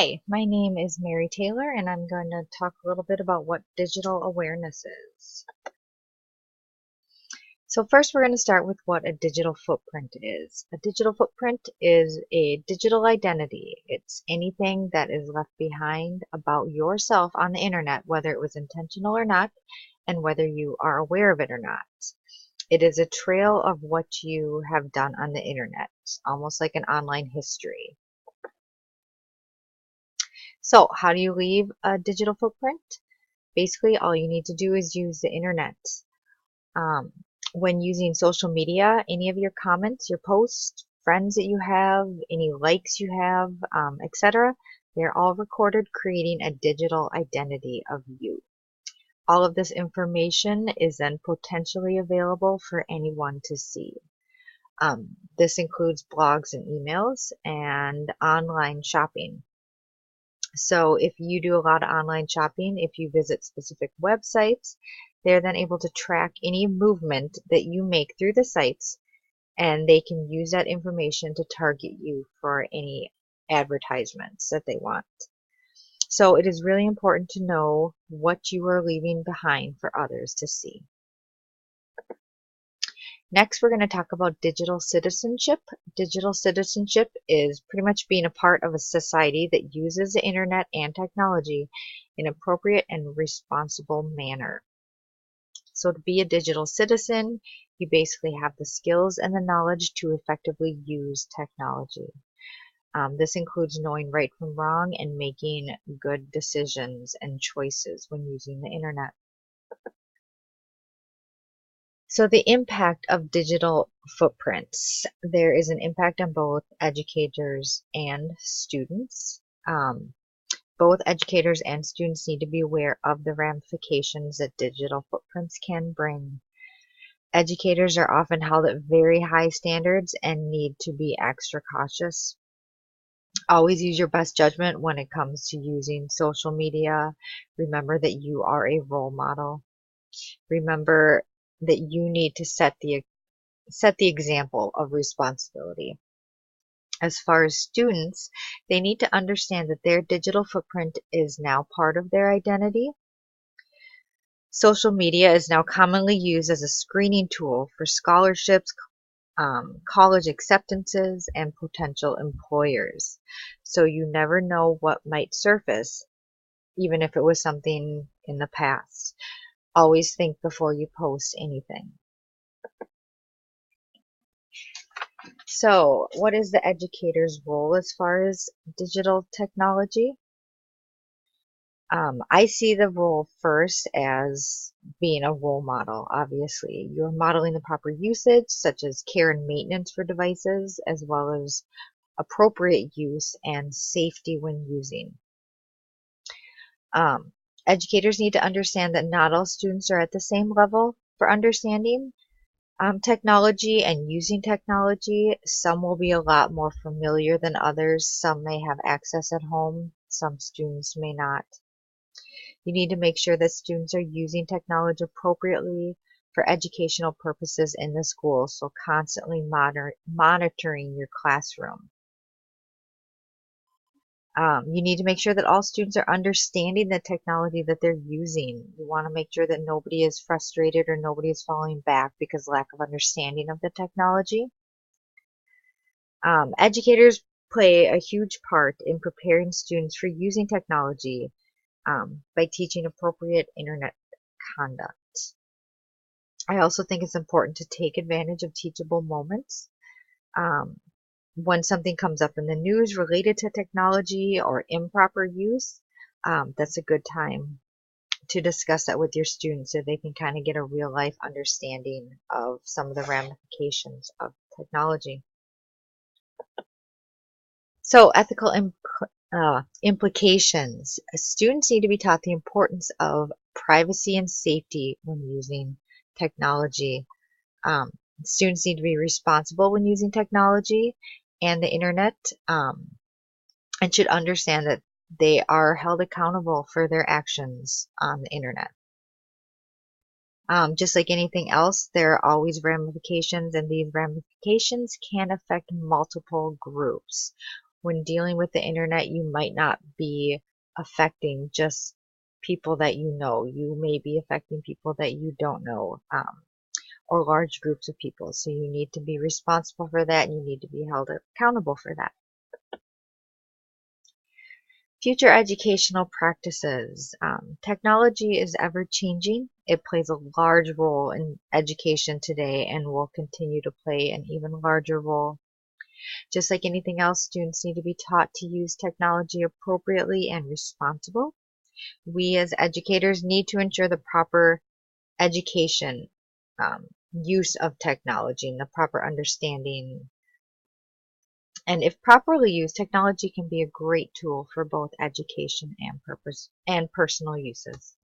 Hi, my name is Mary Taylor, and I'm going to talk a little bit about what digital awareness is. So first we're going to start with what a digital footprint is. A digital footprint is a digital identity. It's anything that is left behind about yourself on the internet, whether it was intentional or not, and whether you are aware of it or not. It is a trail of what you have done on the internet, almost like an online history. So how do you leave a digital footprint? Basically, all you need to do is use the internet. Um, when using social media, any of your comments, your posts, friends that you have, any likes you have, etc., they're all recorded, creating a digital identity of you. All of this information is then potentially available for anyone to see. This includes blogs and emails and online shopping. So if you do a lot of online shopping, if you visit specific websites, they're then able to track any movement that you make through the sites, and they can use that information to target you for any advertisements that they want. So it is really important to know what you are leaving behind for others to see. Next, we're going to talk about digital citizenship. Digital citizenship is pretty much being a part of a society that uses the internet and technology in an appropriate and responsible manner. So to be a digital citizen, you basically have the skills and the knowledge to effectively use technology. This includes knowing right from wrong and making good decisions and choices when using the internet. So the impact of digital footprints. There is an impact on both educators and students. Both educators and students need to be aware of the ramifications that digital footprints can bring. Educators are often held at very high standards and need to be extra cautious. Always use your best judgment when it comes to using social media. Remember that you are a role model. Remember that you need to set the example of responsibility. As far as students, they need to understand that their digital footprint is now part of their identity. Social media is now commonly used as a screening tool for scholarships, college acceptances, and potential employers. So you never know what might surface, even if it was something in the past. Always think before you post anything. So, what is the educator's role as far as digital technology? I see the role first as being a role model, obviously. You're modeling the proper usage, such as care and maintenance for devices, as well as appropriate use and safety when using. Um, Educators need to understand that not all students are at the same level for understanding technology and using technology. Some will be a lot more familiar than others. Some may have access at home. Some students may not. You need to make sure that students are using technology appropriately for educational purposes in the school, so constantly monitoring your classroom. You need to make sure that all students are understanding the technology that they're using. You want to make sure that nobody is frustrated or nobody is falling back because lack of understanding of the technology. Educators play a huge part in preparing students for using technology by teaching appropriate internet conduct. I also think it's important to take advantage of teachable moments. Um, when something comes up in the news related to technology or improper use, that's a good time to discuss that with your students so they can kind of get a real life understanding of some of the ramifications of technology. So ethical implications. Students need to be taught the importance of privacy and safety when using technology. Um, Students need to be responsible when using technology and the internet, and should understand that they are held accountable for their actions on the internet. Just like anything else, there are always ramifications, and these ramifications can affect multiple groups. when dealing with the internet, you might not be affecting just people that you know. You may be affecting people that you don't know, or large groups of people. So you need to be responsible for that, and you need to be held accountable for that. Future educational practices. Technology is ever changing. It plays a large role in education today and will continue to play an even larger role. Just like anything else, students need to be taught to use technology appropriately and responsible. We as educators need to ensure the proper education, use of technology and the proper understanding. And if properly used, technology can be a great tool for both education and purpose and personal uses.